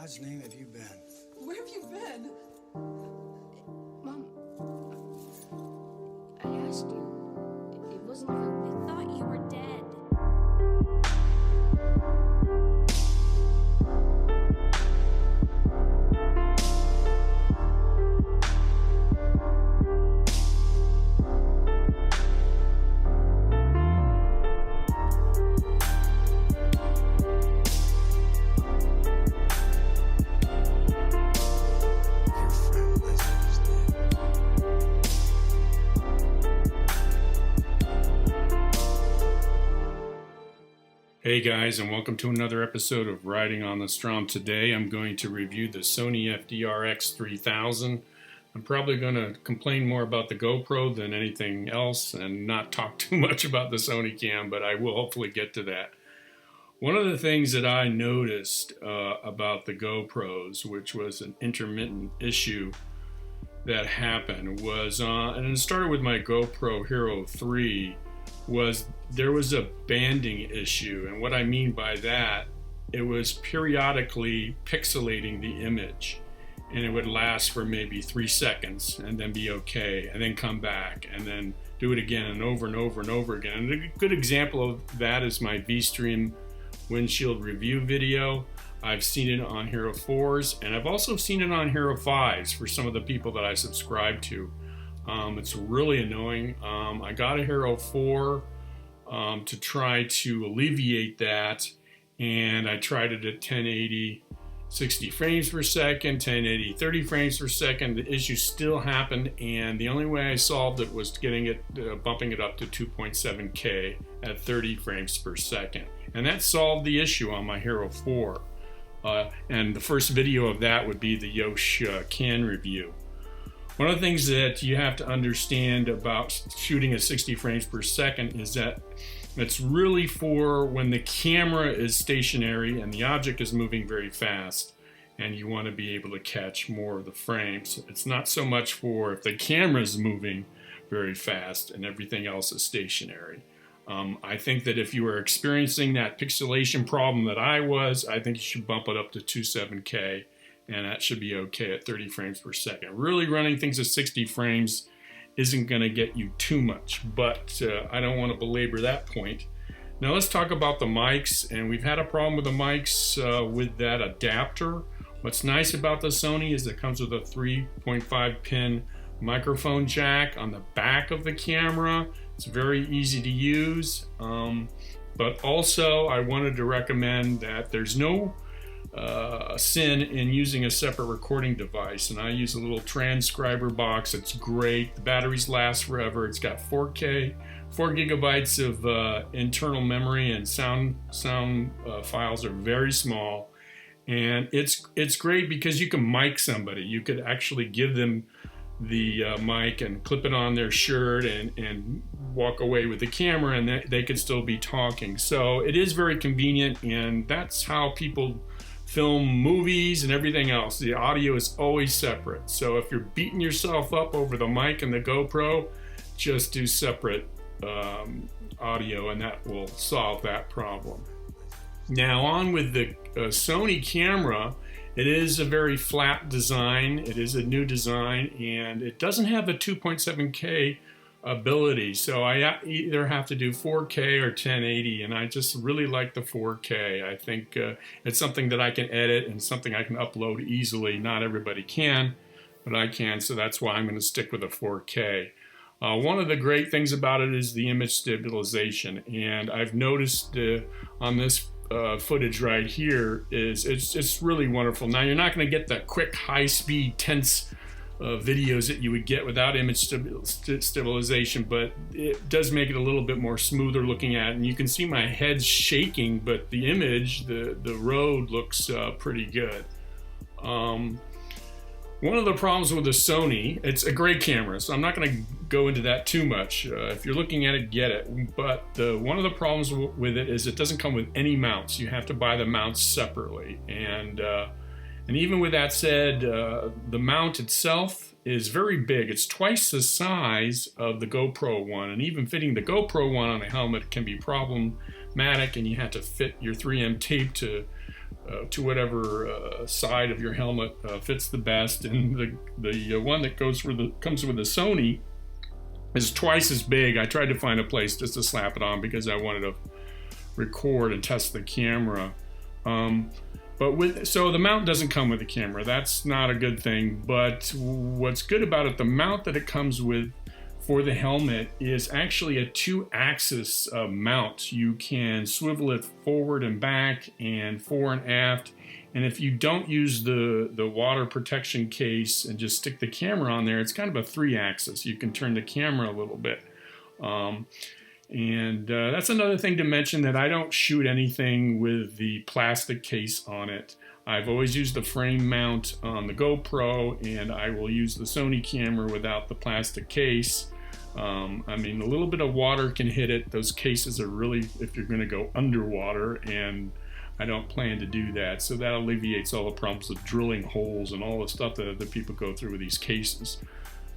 God's name have you been? Where have you been? Mom, I asked you. It wasn't like we thought you were dead. Hey guys, and welcome to another episode of Riding on the Strom. Today I'm going to review the Sony FDR-X3000. I'm probably going to complain more about the GoPro than anything else and not talk too much about the Sony Cam, but I will hopefully get to that. One of the things that I noticed about the GoPros, which was an intermittent issue that happened, was, and it started with my GoPro Hero 3, was there was a banding issue. And what I mean by that, it was periodically pixelating the image, and it would last for maybe 3 seconds and then be okay, and then come back and then do it again and over and over and over again. And a good example of that is my v-strom windshield review video. I've seen it on Hero 4s, and I've also seen it on Hero 5s for some of the people that I subscribe to. It's really annoying. I got a Hero 4 to try to alleviate that, and I tried it at 1080 60 frames per second, 1080 30 frames per second. The issue still happened, and the only way I solved it was getting it, bumping it up to 2.7K at 30 frames per second, and that solved the issue on my Hero 4. And the first video of that would be the Yosh can review. One of the things that you have to understand about shooting at 60 frames per second is that it's really for when the camera is stationary and the object is moving very fast and you want to be able to catch more of the frames. It's not so much for if the camera is moving very fast and everything else is stationary. I think that if you are experiencing that pixelation problem that I was, I think you should bump it up to 27K. And that should be okay at 30 frames per second. Really running things at 60 frames isn't going to get you too much, but I don't want to belabor that point. Now let's talk about the mics, and we've had a problem with the mics with that adapter. What's nice about the Sony is it comes with a 3.5 pin microphone jack on the back of the camera. It's very easy to use, but also I wanted to recommend that there's no sin in using a separate recording device, and I use a little transcriber box. It's great. The batteries last forever. It's got 4K, 4 gigabytes of internal memory, and sound files are very small, and it's great because you can mic somebody. You could actually give them the mic and clip it on their shirt and walk away with the camera, and they could still be talking. So it is very convenient, and that's how people film movies and everything else. The audio is always separate. So if you're beating yourself up over the mic and the GoPro, just do separate audio, and that will solve that problem. Now on with the Sony camera. It is a very flat design. It is a new design, and it doesn't have a 2.7K ability, so I either have to do 4K or 1080, and I just really like the 4K. I think it's something that I can edit and something I can upload easily. Not everybody can, but I can, so that's why I'm going to stick with a 4K. One of the great things about it is the image stabilization, and I've noticed on this footage right here is it's really wonderful. Now you're not going to get the quick, high-speed, tense videos that you would get without image stabilization, but it does make it a little bit more smoother looking at, and you can see my head shaking, but the image, the road looks pretty good. One of the problems with the Sony, it's a great camera, so I'm not going to go into that too much. If you're looking at it, get it. But one of the problems with it is it doesn't come with any mounts. You have to buy the mounts separately. And even with that said, the mount itself is very big. It's twice the size of the GoPro one, and even fitting the GoPro one on a helmet can be problematic, and you have to fit your 3M tape to to whatever side of your helmet fits the best. And the one that comes with the Sony is twice as big. I tried to find a place just to slap it on because I wanted to record and test the camera. So the mount doesn't come with the camera. That's not a good thing. But what's good about it, the mount that it comes with for the helmet is actually a 2-axis mount. You can swivel it forward and back and fore and aft. And if you don't use the water protection case and just stick the camera on there, it's kind of a 3-axis. You can turn the camera a little bit. That's another thing to mention, that I don't shoot anything with the plastic case on it. I've always used the frame mount on the GoPro, and I will use the Sony camera without the plastic case. I mean, a little bit of water can hit it. Those cases are really, if you're going to go underwater, and I don't plan to do that. So that alleviates all the problems of drilling holes and all the stuff that other people go through with these cases.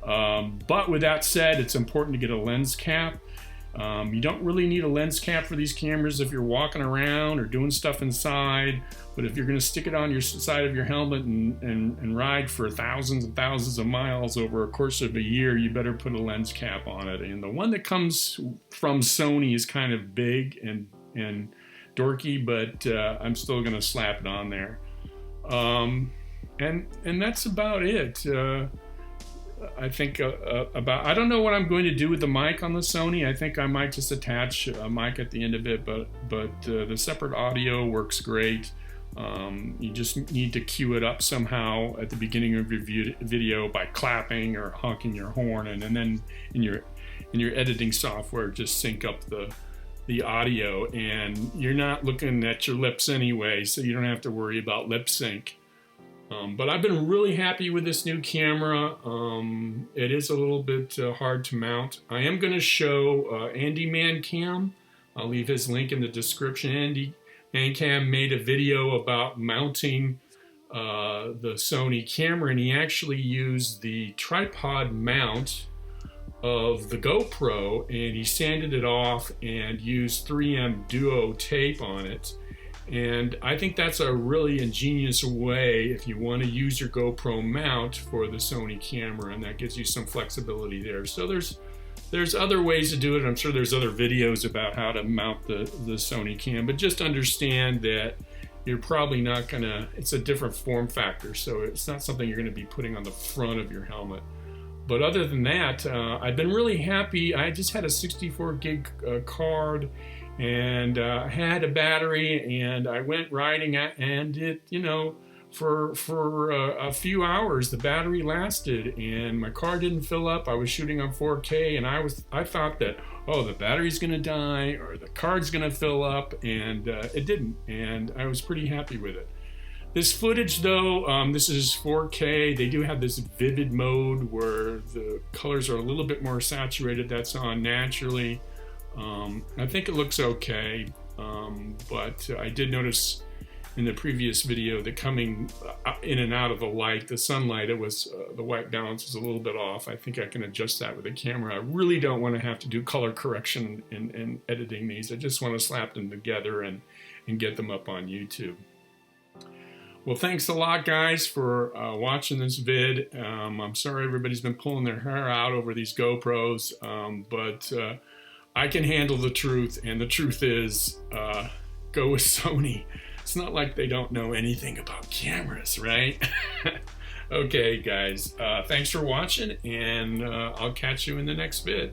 But with that said, it's important to get a lens cap. You don't really need a lens cap for these cameras if you're walking around or doing stuff inside, but if you're going to stick it on your side of your helmet and ride for thousands and thousands of miles over a course of a year, you better put a lens cap on it. And the one that comes from Sony is kind of big and dorky, but I'm still going to slap it on there. And that's about it. I think I don't know what I'm going to do with the mic on the Sony. I think I might just attach a mic at the end of it, but the separate audio works great. You just need to cue it up somehow at the beginning of your video by clapping or honking your horn, and then in your editing software, just sync up the audio, and you're not looking at your lips anyway, so you don't have to worry about lip sync. But I've been really happy with this new camera. It is a little bit hard to mount. I am going to show Andy Man Cam. I'll leave his link in the description. Andy Man Cam made a video about mounting the Sony camera, and he actually used the tripod mount of the GoPro, and he sanded it off and used 3M Duo tape on it. And I think that's a really ingenious way if you want to use your GoPro mount for the Sony camera, and that gives you some flexibility there. So there's other ways to do it. I'm sure there's other videos about how to mount the Sony cam, but just understand that you're probably not gonna, it's a different form factor, so it's not something you're gonna be putting on the front of your helmet. But other than that, I've been really happy. I just had a 64 gig card, and I had a battery, and I went riding and it, you know, for a few hours the battery lasted, and my car didn't fill up. I was shooting on 4K, and I thought that, oh, the battery's gonna die or the card's gonna fill up, and it didn't, and I was pretty happy with it. This footage though, this is 4K. They do have this vivid mode where the colors are a little bit more saturated. That's on naturally. I think it looks okay, but I did notice in the previous video that coming in and out of the light, the sunlight, it was the white balance was a little bit off. I think I can adjust that with the camera. I really don't want to have to do color correction in editing these. I just want to slap them together and get them up on YouTube. Well, thanks a lot, guys, for watching this vid. I'm sorry everybody's been pulling their hair out over these GoPros, but I can handle the truth, and the truth is, go with Sony. It's not like they don't know anything about cameras, right? Okay, guys, thanks for watching, and I'll catch you in the next vid.